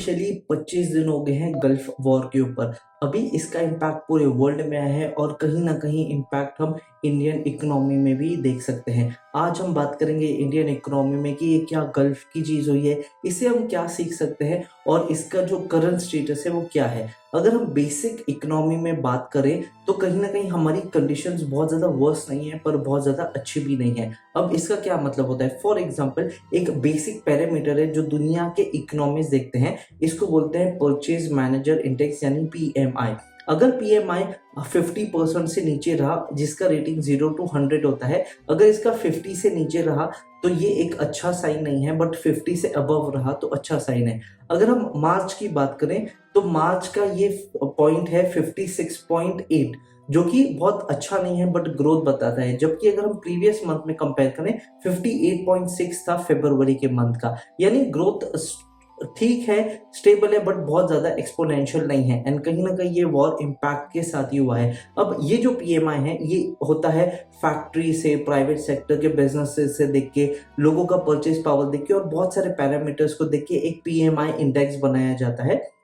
Officially 25 दिन हो गए हैं गल्फ वॉर के ऊपर। अभी इसका इम्पैक्ट पूरे वर्ल्ड में आया है और कहीं ना कहीं इम्पैक्ट हम इंडियन इकोनॉमी में भी देख सकते हैं। आज हम बात करेंगे इंडियन इकोनॉमी में कि ये क्या गल्फ की चीज़ हुई है, इससे हम क्या सीख सकते हैं और इसका जो करंट स्टेटस है वो क्या है। अगर हम बेसिक इकोनॉमी में बात करें तो कहीं ना कहीं हमारी कंडीशंस बहुत ज़्यादा वर्स नहीं है पर बहुत ज़्यादा अच्छी भी नहीं है। अब इसका क्या मतलब होता है, फॉर एग्जाम्पल एक बेसिक पैरामीटर है जो दुनिया के इकोनॉमिस्ट देखते हैं, इसको बोलते हैं परचेज मैनेजर इंडेक्स यानी PMI। अगर PMI 50% से नीचे रहा, जिसका रेटिंग 0 to 100 होता है, अगर इसका 50 से नीचे रहा तो ये एक अच्छा साइन नहीं है, बट 50 से अबव रहा तो अच्छा साइन है। अगर हम मार्च की बात करें तो मार्च का ये पॉइंट है 56.8, जो कि बहुत अच्छा नहीं है बट ग्रोथ बताता है। जबकि अगर हम प्रीवियस मंथ में कंपेयर करें 58.6 था फरवरी के मंथ का, यानी ग्रोथ ठीक है, स्टेबल है, बट बहुत ज्यादा एक्सपोनेंशियल नहीं है। एंड कहीं ना कहीं ये वॉर इम्पैक्ट के साथ ही हुआ है। अब ये जो PMI है ये होता है फैक्ट्री से, प्राइवेट सेक्टर के बिजनेस से देख के, लोगों का परचेज पावर देख के और बहुत सारे पैरामीटर्स को देख के एक PMI इंडेक्स बनाया जाता है,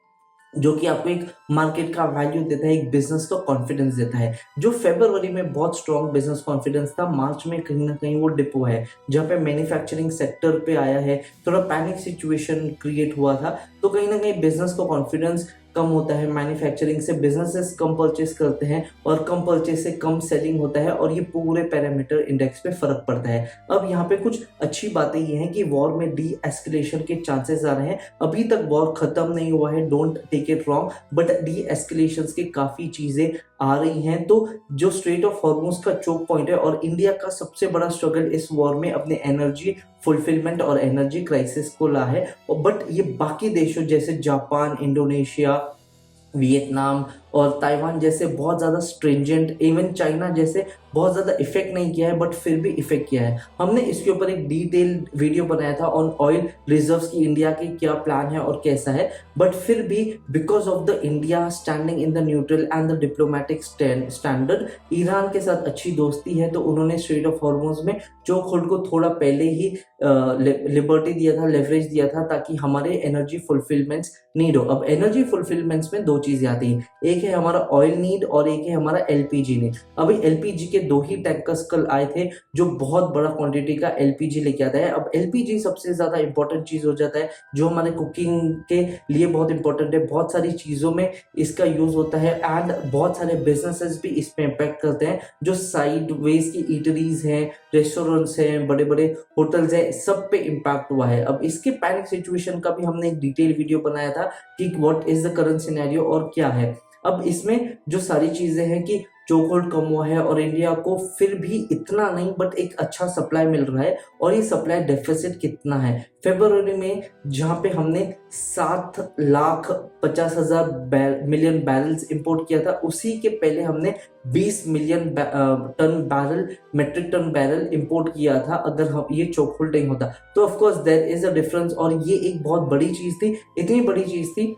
जो कि आपको एक मार्केट का वैल्यू देता है, एक बिजनेस का कॉन्फिडेंस देता है। जो फरवरी में बहुत स्ट्रॉन्ग बिजनेस कॉन्फिडेंस था, मार्च में कहीं ना कहीं वो डिप हुआ है, जहाँ पे मैन्युफैक्चरिंग सेक्टर पे आया है, थोड़ा पैनिक सिचुएशन क्रिएट हुआ था। तो कहीं ना कहीं बिजनेस का कॉन्फिडेंस कम होता है, मैन्युफैक्चरिंग से बिजनेसेस कम परचेस करते हैं और कम परचेस से कम सेलिंग होता है और ये पूरे पैरामीटर इंडेक्स पे फर्क पड़ता है। अब यहाँ पे कुछ अच्छी बातें ये हैं कि वॉर में डी एस्केलेशन के चांसेस आ रहे हैं। अभी तक वॉर खत्म नहीं हुआ है, don't take it wrong, but deescalation के काफी चीजें आ रही हैं। तो जो स्ट्रेट ऑफ हॉर्मुज का चोक पॉइंट है और इंडिया का सबसे बड़ा स्ट्रगल इस वॉर में अपने एनर्जी फुलफिलमेंट और एनर्जी क्राइसिस को ला है। बट ये बाकी देशों जैसे जापान, इंडोनेशिया, वियतनाम और ताइवान जैसे बहुत ज़्यादा स्ट्रिंजेंट, इवन चाइना जैसे बहुत ज़्यादा इफेक्ट नहीं किया है, बट फिर भी इफेक्ट किया है। हमने इसके ऊपर एक डिटेल वीडियो बनाया था ऑन ऑयल रिजर्व्स की, इंडिया की क्या प्लान है और कैसा है। बट फिर भी because of the India standing in the neutral and the diplomatic standard, Iran के साथ अच्छी दोस्ती है, तो उन्होंने स्ट्रेट ऑफ हॉर्मुज में चोक होल्ड को थोड़ा पहले ही लिबर्टी दिया था, लेवरेज दिया था, ताकि हमारे एनर्जी फुलफिलमेंट्स नीड हो। अब एनर्जी फुलफिलमेंट्स में दो चीजें आती हैं, एक है हमारा ऑयल नीड और एक है हमारा LPG नीड। अभी LPG के दो ही टैंकर्स कल आए थे जो बहुत बड़ा क्वांटिटी का LPG लेके आता है। अब LPG सबसे ज्यादा इंपॉर्टेंट चीज हो जाता है जो हमारे कुकिंग के लिए बहुत इंपॉर्टेंट है, बहुत सारी चीजों में इसका यूज होता है एंड बहुत सारे बिजनेसेस भी इस पे इम्पैक्ट करते हैं। जो साइड वेज की ईटरीज हैं, रेस्टोरेंट्स हैं, बड़े बड़े होटल्स हैं, सब पे इम्पैक्ट हुआ है। अब इसके पैनिक सिचुएशन का भी हमने एक डिटेल वीडियो बनाया था कि what is the current scenario और क्या है। अब इसमें जो सारी चीजें हैं कि चोक होल्ड कम हुआ है और इंडिया को फिर भी इतना नहीं बट एक अच्छा सप्लाई मिल रहा है। और ये सप्लाई डेफिसिट कितना है, फरवरी में जहां पे हमने 7,50,000 मिलियन बैरल्स इंपोर्ट किया था, उसी के पहले हमने 20 million metric ton barrel import किया था। अगर हम ये चोक होल्ड नहीं होता तो of course there is a difference. और ये एक बहुत बड़ी चीज थी, इतनी बड़ी चीज थी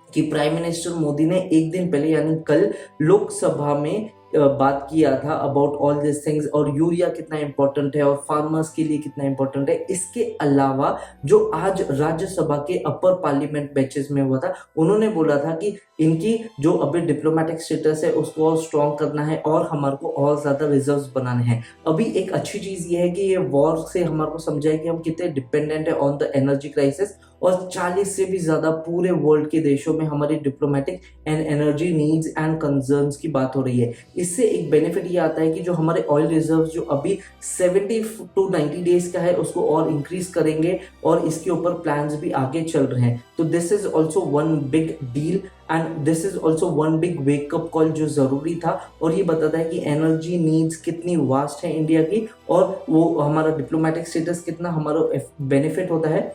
कि प्राइम मिनिस्टर मोदी ने एक दिन पहले यानी कल लोकसभा में बात किया था अबाउट ऑल दिस थिंग्स, और यूरिया कितना इंपॉर्टेंट है और फार्मर्स के लिए कितना इंपॉर्टेंट है। इसके अलावा जो आज राज्यसभा के अपर पार्लियामेंट बेंचेस में हुआ था, उन्होंने बोला था कि इनकी जो अभी डिप्लोमेटिक स्टेटस है उसको और स्ट्रॉन्ग करना है और हमारे को और ज्यादा रिजर्व्स बनाने हैं। अभी एक अच्छी चीज ये है कि ये वॉर से हमारे को समझाया कि हम कितने डिपेंडेंट है ऑन द एनर्जी क्राइसिस, और 40 से भी ज्यादा पूरे वर्ल्ड के देशों में हमारी diplomatic and energy needs and concerns की बात हो रही है। इससे एक बेनिफिट ये आता है कि जो हमारे ऑयल रिजर्व जो अभी 70 to 90 डेज का है उसको और इंक्रीज करेंगे और इसके ऊपर प्लान्स भी आगे चल रहे हैं। तो this is also one big deal and this is also one big wake up call जो जरूरी था। और ये बताता है कि एनर्जी नीड्स कितनी वास्ट है इंडिया की और वो हमारा डिप्लोमेटिक स्टेटस कितना हमारा बेनिफिट होता है।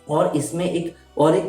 और इसमें एक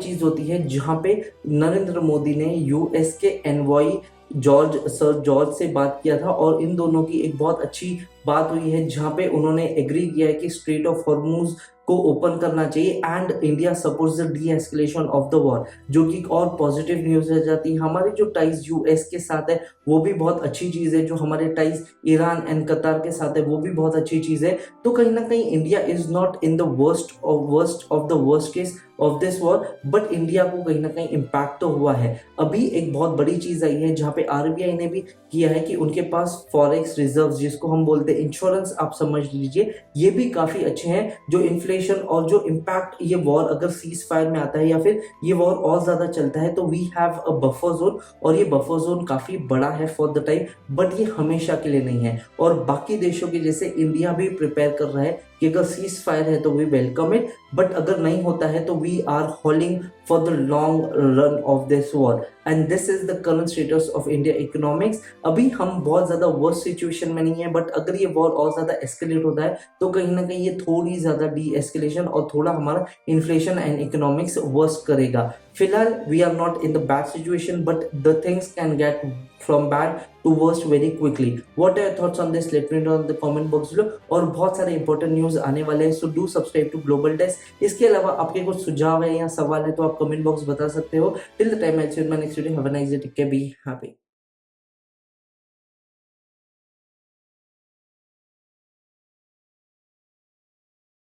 चीज होती है जहां पे नरेंद्र मोदी ने US के एनवॉय सर जॉर्ज से बात किया था और इन दोनों की एक बहुत अच्छी बात हुई है जहां पे उन्होंने एग्री किया है कि स्ट्रेट ऑफ हॉर्मुज को ओपन करना चाहिए and India supports the D escalation of the war, जो कि और पॉजिटिव न्यूज रह जाती है। हमारे जो टाइज यूएस के साथ है वो भी बहुत अच्छी चीज है, जो हमारे टाइज ईरान एंड कतार के साथ है वो भी बहुत अच्छी चीज है। तो कहीं ना कहीं India is not in the worst of the worst case of this war, but India को कहीं ना कहीं इम्पैक्ट तो हुआ है। अभी एक बहुत बड़ी चीज आई है जहां पे आरबीआई ने भी किया है कि उनके पास फॉरेक्स रिजर्व्स, जिसको हम बोलते हैं इंश्योरेंस, आप समझ लीजिए, ये भी काफी अच्छे हैं। जो इन्फ्लेशन और जो इम्पैक्ट ये वॉर अगर सीज फायर में आता है या फिर ये वॉर और ज्यादा चलता है, तो we have a buffer zone, और ये बफर जोन काफी बड़ा है फॉर द टाइम, बट ये हमेशा के लिए नहीं है। और बाकी देशों के जैसे इंडिया भी प्रिपेयर कर रहा है कि अगर सीज फायर है तो वी वेलकम इट, बट अगर नहीं होता है तो we are holding for the long run of this war. And this is the current status of India economics. अभी हम बहुत ज्यादा वर्स्ट सिचुएशन में नहीं है, बट अगर ये वॉर और ज्यादा एस्केलेट होता है तो कहीं ना कहीं ये थोड़ी ज्यादा डी एस्केलेशन और थोड़ा हमारा इन्फ्लेशन एंड इकोनॉमिक्स वर्स्ट करेगा। फिलहाल we are not in the bad situation, but the things can get from bad to worst very quickly. What are your thoughts on this? Let me know in the comment box below. और बहुत सारे important news आने वाले हैं, so do subscribe to Global Desk. इसके अलावा आपके कुछ सुझाव है या सवाल है तो आप कमेंट बॉक्स बता सकते हो। Till the time I see you in my next video, have a nice day, take care, be happy.